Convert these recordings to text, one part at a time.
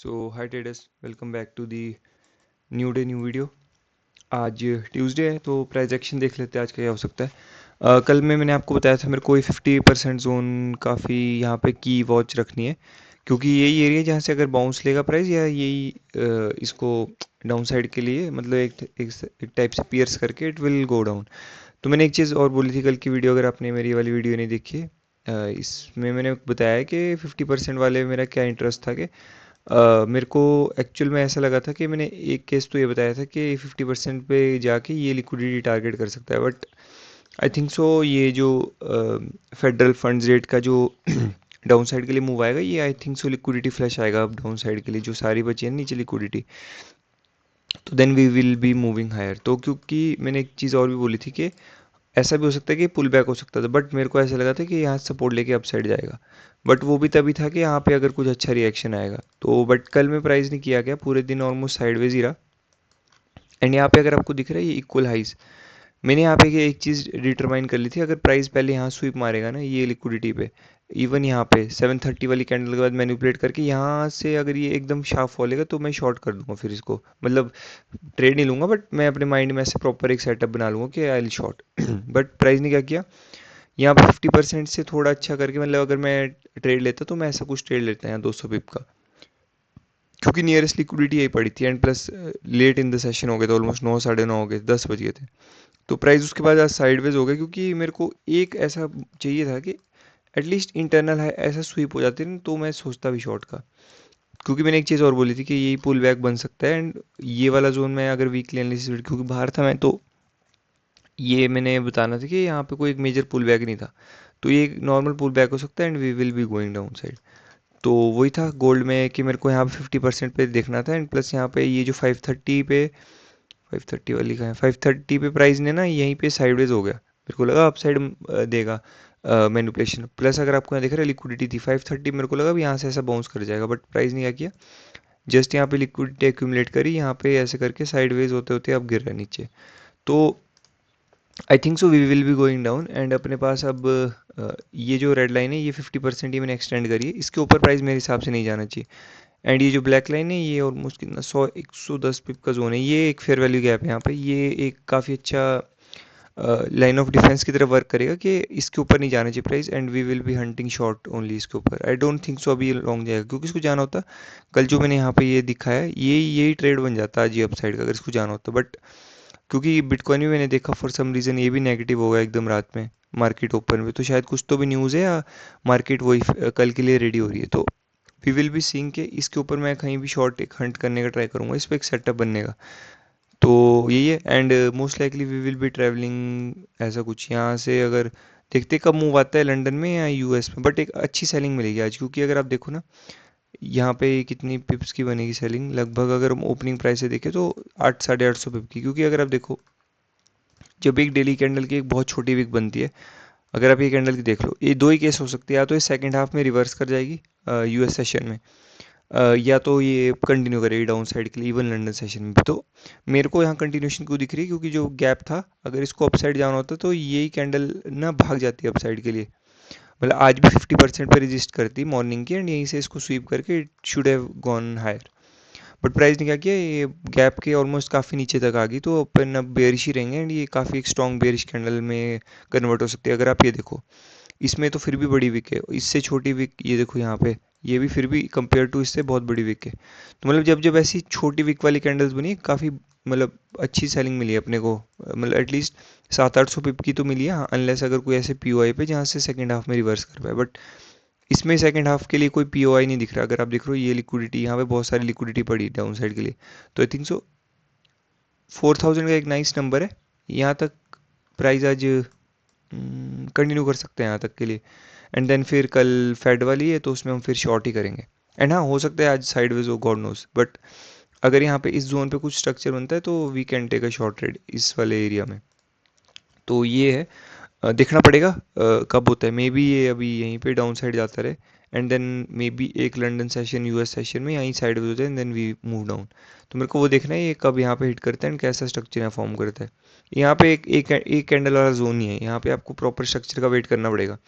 So hi traders, welcome back to the new day new video. आज Tuesday है तो price action देख लेते हैं आज का क्या हो सकता है। कल में मैंने आपको बताया था मेरे को 50% जोन काफ़ी यहाँ पे की वॉच रखनी है, क्योंकि यही एरिया जहाँ से अगर बाउंस लेगा प्राइस या यही इसको डाउन साइड के लिए मतलब एक टाइप से पियर्स करके इट विल गो डाउन। तो मैंने एक चीज़ और बोली थी कल की वीडियो, अगर आपने मेरी वाली वीडियो नहीं देखी है, इसमें मैंने बताया कि 50% वाले मेरा क्या इंटरेस्ट था कि मेरे को एक्चुअल में ऐसा लगा था कि मैंने एक केस तो ये बताया था कि 50% पे जाके ये लिक्विडिटी टारगेट कर सकता है, बट आई थिंक सो ये जो फेडरल फंड्स रेट का जो डाउन साइड के लिए मूव आएगा, ये आई थिंक सो लिक्विडिटी फ्लैश आएगा अब डाउन साइड के लिए, जो सारी बची है नीचे लिक्विडिटी, तो then we will be moving higher. तो क्योंकि मैंने एक चीज़ और भी बोली थी कि ऐसा भी हो सकता है कि पुल बैक हो सकता था, बट मेरे को ऐसा लगा था कि यहाँ सपोर्ट लेके अपसाइड जाएगा, बट वो भी तभी था कि यहाँ पे अगर कुछ अच्छा रिएक्शन आएगा तो। बट कल में प्राइस नहीं किया गया, पूरे दिन ऑलमोस्ट साइडवेज ही रहा। एंड यहाँ पे अगर आपको दिख रहा है ये इक्वल हाइज, मैंने यहाँ पे एक चीज़ डिटरमाइन कर ली थी, अगर प्राइस पहले यहाँ स्वीप मारेगा ना ये लिक्विडिटी पे, इवन यहाँ पे 730 वाली कैंडल के बाद मैनिपुलेट करके यहाँ से अगर ये एकदम शार्प फॉलेगा तो मैं शॉर्ट कर दूंगा, फिर इसको मतलब ट्रेड नहीं लूंगा, बट मैं अपने माइंड में ऐसे प्रॉपर एक सेटअप बना लूंगा कि I will short. But price ने क्या किया, यहाँ पे 50% से थोड़ा अच्छा करके, मतलब अगर मैं ट्रेड लेता तो मैं ऐसा कुछ ट्रेड लेता है यहाँ 200 पिप का, क्योंकि नियरेस्ट लिक्विडिटी यही पड़ी थी। And plus late in the session हो गए थे, ऑलमोस्ट 9 साढ़े 9 हो गए, 10 बज गए थे। तो प्राइस उसके बाद आज साइडवेज हो गया, क्योंकि मेरे को एक ऐसा चाहिए था कि एटलीस्ट इंटरनल है ऐसा स्वीप हो जाते ना, तो मैं सोचता भी शॉर्ट का। क्योंकि मैंने एक चीज़ और बोली थी कि यही पुल बैक बन सकता है, एंड ये वाला जोन में अगर वीकली एनालिसिस, क्योंकि बाहर था मैं, तो ये मैंने बताना था कि यहाँ पे कोई एक मेजर पुल बैक नहीं था, तो ये एक नॉर्मल पुल बैक हो सकता है and we will be going down side. तो वही था गोल्ड में कि मेरे को यहाँ पे 50% पे देखना था, एंड प्लस यहाँ पे ये जो 530 पे, 530 वाली का है, 530 पे प्राइस ने ना यहीं पे साइडवेज हो गया, मेरे को लगा अपसाइड देगा मैनिपुलेशन। प्लस अगर आपको यहाँ दिख रहा है लिक्विडिटी थी 530, मेरे को लगा भी यहाँ से ऐसा बाउंस कर जाएगा, बट प्राइस ने क्या किया, जस्ट यहाँ पे लिक्विडिटी एक्यूमुलेट करी, यहाँ पे ऐसे करके साइडवेज होते होते अब गिर रहा है नीचे। तो I think so we will be going down, and अपने पास अब ये जो रेड लाइन है ये 50% ही मैंने एक्सटेंड करी है, इसके ऊपर प्राइस मेरे हिसाब से नहीं जाना चाहिए। एंड ये जो ब्लैक लाइन है ये ऑलमोस्ट कितना 110 पिप का जोन है, ये एक फेयर वैल्यू गैप है यहाँ पे, ये एक काफ़ी अच्छा लाइन ऑफ डिफेंस की तरफ वर्क करेगा कि इसके ऊपर नहीं जाना चाहिए price, and we will be hunting short only इसके ऊपर। आई डोंट थिंक सो अभी ये लॉन्ग जाएगा, क्योंकि इसको जाना होता, कल जो मैंने यहाँ पे ये दिखाया है यही ट्रेड बन जाता आज ये अपसाइड का, अगर इसको जाना होता। बट क्योंकि बिटकॉइन भी मैंने देखा फॉर सम रीज़न ये भी नेगेटिव हो गया एकदम रात में मार्केट ओपन में, तो शायद कुछ तो भी न्यूज़ है या मार्केट वही कल के लिए रेडी हो रही है। तो वी विल बी सीइंग के इसके ऊपर मैं कहीं भी शॉर्ट एक हंट करने का ट्राई करूंगा, इस पर एक सेटअप बनने का। तो यही है, and most likely we will be travelling ऐसा कुछ यहाँ से, अगर देखते कब मूव आता है लंदन में या यूएस में, बट एक अच्छी सेलिंग मिलेगी आज, क्योंकि अगर आप देखो ना यहाँ पे कितनी पिप्स की बनेगी सेलिंग, लगभग अगर हम ओपनिंग प्राइस से देखें तो 800 साढ़े 800 पिप की, क्योंकि अगर आप देखो जब एक डेली कैंडल की एक बहुत छोटी विक बनती है, अगर आप ये कैंडल की देख लो, ये दो ही केस हो सकते हैं, या तो ये सेकंड हाफ में रिवर्स कर जाएगी यूएस सेशन में, या तो ये कंटिन्यू करेगी डाउन साइड के लिए इवन लंदन सेशन में भी। तो मेरे को यहाँ कंटिन्यूशन क्यों दिख रही है, क्योंकि जो गैप था अगर इसको अपसाइड जाना होता तो यही कैंडल ना भाग जाती है अपसाइड के लिए, मतलब आज भी 50% पे रजिस्ट करती मॉर्निंग की, एंड यहीं से इसको स्वीप करके it should have gone higher. But price ने क्या किया, ये गैप के ऑलमोस्ट काफ़ी नीचे तक आ गई, तो अपन अब बेयरिश ही रहेंगे, एंड ये काफ़ी एक स्ट्रॉन्ग बेयरिश कैंडल में कन्वर्ट हो सकती है। अगर आप ये देखो इसमें तो फिर भी बड़ी विक है, इससे छोटी विक ये देखो यहाँ पे, ये भी फिर भी कंपेयर टू इससे बहुत बड़ी विक है। तो मतलब जब जब ऐसी छोटी विक वाली कैंडल्स बनी काफ़ी मतलब अच्छी सेलिंग मिली है अपने को, मतलब एटलीस्ट 700-800 पिप की तो मिली है, अनलेस अगर कोई ऐसे पीओआई पे जहाँ से सेकंड हाफ में रिवर्स कर पाए, बट इसमें सेकंड हाफ के लिए कोई पीओआई नहीं दिख रहा। अगर आप देख रहे हो ये लिक्विडिटी, यहाँ पे बहुत सारी लिक्विडिटी पड़ी डाउन साइड के लिए, तो आई थिंक सो 4000 का एक नाइस नंबर है, यहाँ तक प्राइस आज कंटिन्यू कर सकते हैं यहाँ तक के लिए। एंड देन फिर कल फेड वाली है तो उसमें हम फिर शॉर्ट ही करेंगे। एंड हाँ हो सकता है आज साइडवेज हो, गॉड नोस, बट अगर यहाँ पे इस जोन पे कुछ स्ट्रक्चर बनता है तो we can take a short trade इस वाले एरिया में। तो ये है, देखना पड़ेगा कब होता है, मे बी ये अभी यहीं पे डाउन साइड जाता रहे, एंड देन मे बी एक लंदन सेशन यूएस सेशन में यहीं साइड होता है, and then we move down. तो मेरे को वो देखना है ये कब यहाँ पे हिट करता है एंड कैसा स्ट्रक्चर यहाँ फॉर्म करता है। यहाँ पे एक कैंडल वाला जोन ही है, यहाँ पे आपको प्रॉपर स्ट्रक्चर का वेट करना पड़ेगा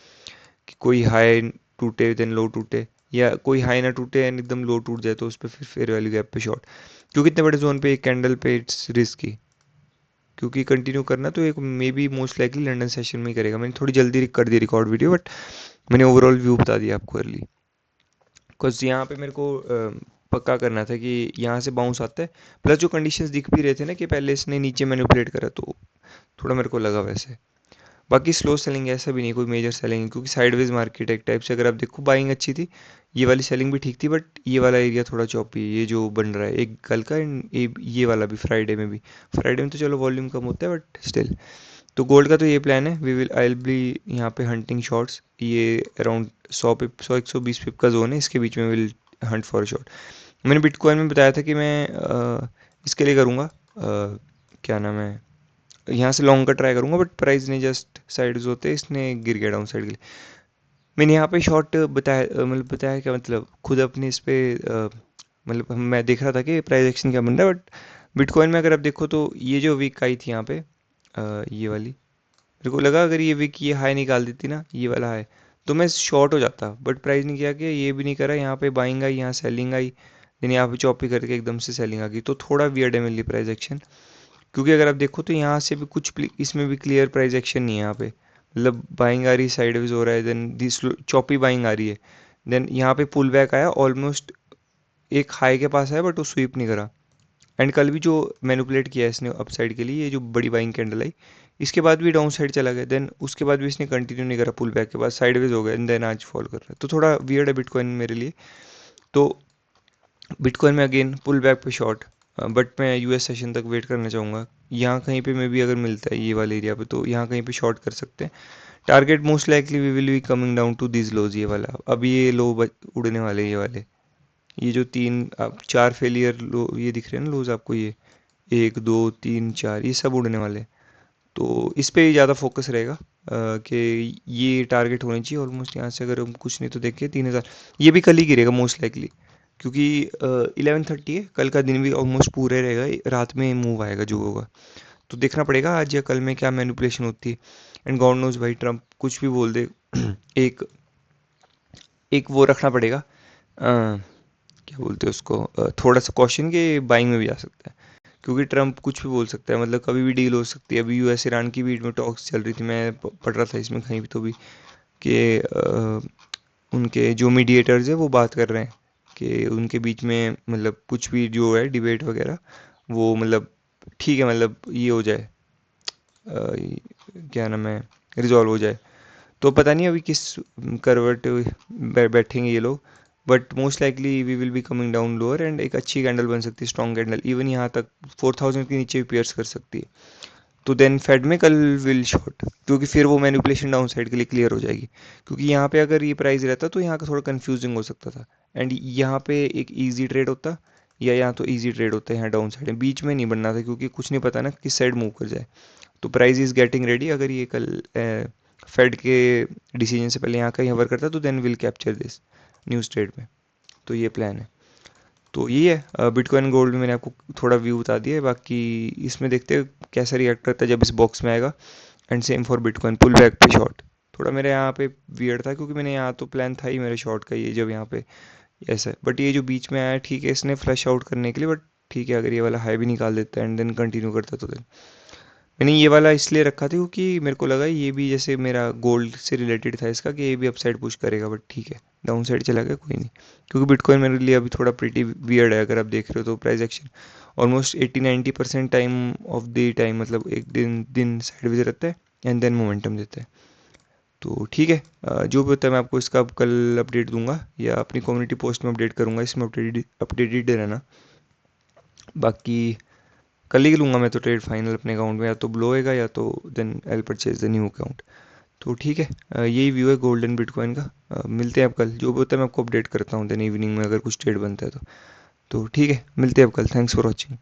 कि कोई हाई टूटे देन लो टूटे, या कोई हाई ना टूटे एंड एकदम लो टूट जाए तो उस पर फिर फेयर वैल्यू गैप पे शॉर्ट, क्योंकि इतने बड़े जोन पे एक कैंडल पे इट्स रिस्की, क्योंकि कंटिन्यू करना तो एक may be most likely London session में ही करेगा। मैंने थोड़ी जल्दी कर दी रिकॉर्ड वीडियो, बट मैंने ओवरऑल व्यू बता दिया आपको अर्ली, बिकॉज यहाँ पे मेरे को पक्का करना था कि यहाँ से बाउंस आता है, प्लस जो कंडीशंस दिख भी रहे थे ना कि पहले इसने नीचे मैनिपुलेट करा, तो थोड़ा मेरे को लगा वैसे। बाकी स्लो सेलिंग है, ऐसा भी नहीं कोई मेजर सेलिंग है, क्योंकि साइडवेज मार्केट एक टाइप से, अगर आप देखो बाइंग अच्छी थी, ये वाली सेलिंग भी ठीक थी, बट ये वाला एरिया थोड़ा चौपी है, ये जो बन रहा है एक कल का एंड ये वाला भी फ्राइडे में भी। फ्राइडे में तो चलो वॉल्यूम कम होता है, बट स्टिल। तो गोल्ड का तो ये प्लान है, we will I will be यहाँ पे हंटिंग शॉर्ट्स, ये अराउंड 100 120 पिप का जोन है, इसके बीच में विल हंट फॉर शॉर्ट। मैंने बिटकॉइन में बताया था कि मैं इसके लिए करूँगा, क्या नाम है, यहाँ से लॉन्ग का ट्राई करूँगा, बट प्राइस ने जस्ट साइड्स होते इसने गिर गया डाउन साइड के लिए। मैंने यहाँ पे शॉर्ट बताया, मतलब बताया क्या, मतलब खुद अपने इस पे मतलब मैं देख रहा था कि प्राइस एक्शन क्या बन रहा है, बट बिटकॉइन में अगर आप देखो तो ये जो वीक आई थी यहाँ पे, ये वाली, मेरे को लगा अगर ये वीक ये हाई निकाल देती ना, ये वाला हाई, तो मैं शॉर्ट हो जाता, बट प्राइस ने किया कि ये भी नहीं करा, यहाँ पे बाइंग आई, यहाँ सेलिंग आई, देन यहाँ पे चॉपी करके एकदम से सेलिंग आ गई, तो थोड़ा वियर्ड है मेरे प्राइस एक्शन। क्योंकि अगर आप देखो तो यहाँ से भी कुछ इसमें भी क्लियर प्राइस एक्शन नहीं है यहाँ पे, मतलब बाइंग आ रही है, साइडवेज हो रहा है, देन दिस चॉपी बाइंग आ रही है, देन यहाँ पे पुल बैक आया, ऑलमोस्ट एक हाई के पास आया, बट वो स्वीप नहीं करा। एंड कल भी जो मैनिपुलेट किया है इसने अपसाइड के लिए, ये जो बड़ी बाइंग कैंडल आई, इसके बाद भी डाउन साइड चला गया, देन उसके बाद भी इसने कंटिन्यू नहीं करा, पुल बैक के बाद साइडवेज हो गया, एंड देन आज फॉल कर रहा है, तो थोड़ा वियर्ड है बिटकॉइन मेरे लिए। तो बिटकॉइन में अगेन पुल बैक पे शॉर्ट, बट मैं यूएस सेशन तक वेट करना चाहूँगा, यहाँ कहीं पे मे भी अगर मिलता है ये वाले एरिया पे, तो यहाँ कहीं पे शॉर्ट कर सकते हैं। Target most likely we will be coming down to this lows, ये वाला, अब ये लो उड़ने वाले ये वाले, ये जो तीन अब चार फेलियर लो ये दिख रहे हैं ना लोज आपको, ये 1 2 3 4 ये सब उड़ने वाले, तो इस पे ज़्यादा फोकस रहेगा, कि ये टारगेट होनी चाहिए ऑलमोस्ट, यहाँ से अगर हम कुछ नहीं तो देखें 3000, ये भी कल ही गिरेगा मोस्ट लाइकली, क्योंकि 11:30 है, कल का दिन भी ऑलमोस्ट पूरे रहेगा, रात में मूव आएगा जो होगा, तो देखना पड़ेगा आज या कल में क्या मैनिपुलेशन होती है। एंड गॉड नोज भाई, ट्रम्प कुछ भी बोल दे, एक एक वो रखना पड़ेगा, क्या बोलते हैं उसको, थोड़ा सा कॉशन के बाइंग में भी आ सकता है, क्योंकि ट्रम्प कुछ भी बोल सकता है, मतलब कभी भी डील हो सकती है। अभी यूएस ईरान की बीच में टॉक्स चल रही थी, मैं पढ़ रहा था इसमें कहीं भी तो भी, कि उनके जो मीडिएटर्स है वो बात कर रहे हैं कि उनके बीच में मतलब कुछ भी जो है डिबेट वगैरह, वो मतलब ठीक है, मतलब ये हो जाए, क्या नाम है, रिजॉल्व हो जाए। तो पता नहीं अभी किस करवट बैठेंगे ये लोग, but most likely we will be coming down lower, and एक अच्छी कैंडल बन सकती है, स्ट्रॉन्ग कैंडल, इवन यहाँ तक 4000 के नीचे भी पियर्स कर सकती है। तो देन फेड में कल विल शॉर्ट, क्योंकि फिर वो मैनिपुलेशन डाउन साइड के लिए क्लियर हो जाएगी, क्योंकि यहाँ पे अगर ये प्राइस रहता तो यहाँ का थोड़ा कंफ्यूजिंग हो सकता था, एंड यहाँ पे एक इजी ट्रेड होता, या यहाँ तो इजी ट्रेड होता है, यहाँ डाउन साइड में बीच में नहीं बनना था, क्योंकि कुछ नहीं पता ना किस साइड मूव कर जाए। तो प्राइस इज गेटिंग रेडी, अगर ये कल फेड के डिसीजन से पहले यहाँ का ही हवर करता तो then will capture this news trade में। तो ये प्लान है, तो ये है बिटकॉइन गोल्ड में मैंने आपको थोड़ा व्यू बता दिया है, बाकी इसमें देखते हैं कैसा रिएक्ट करता है जब इस बॉक्स में आएगा। And same for bitcoin pull back पे शॉर्ट, थोड़ा मेरे यहाँ पे वियर्ड था, क्योंकि मैंने यहाँ तो प्लान था ही मेरे शॉर्ट का, ये जब यहाँ पे ऐसा है, बट ये जो बीच में आया ठीक है इसने फ्लश आउट करने के लिए, बट ठीक है अगर ये वाला हाई भी निकाल देता है एंड देन कंटिन्यू करता तो देन मैंने ये वाला इसलिए रखा था, क्योंकि मेरे को लगा ये भी जैसे मेरा गोल्ड से रिलेटेड था इसका, कि ये भी अपसाइड पुश करेगा, बट ठीक है डाउन साइड चला गया कोई नहीं, क्योंकि बिटकॉइन मेरे लिए अभी थोड़ा प्रिटी वियर्ड है, अगर आप देख रहे हो तो price action almost 80-90% time of the time, मतलब एक दिन दिन साइडवेज रहता है एंड देन मोमेंटम देता है। तो ठीक है, जो भी होता है मैं आपको इसका कल अपडेट दूंगा, या अपनी कम्युनिटी पोस्ट में अपडेट करूंगा, इसमें अपडेटेड रहना। बाकी कल ही लूँगा मैं तो ट्रेड फाइनल अपने अकाउंट में, या तो ब्लो होएगा या तो then I purchase the new account. तो ठीक है, यही व्यू है गोल्डन बिटकॉइन का। मिलते हैं अब कल, जो भी होता है मैं आपको अपडेट करता हूँ देन इवनिंग में, अगर कुछ ट्रेड बनता है तो ठीक है, मिलते हैं अब कल, थैंक्स फॉर वॉचिंग।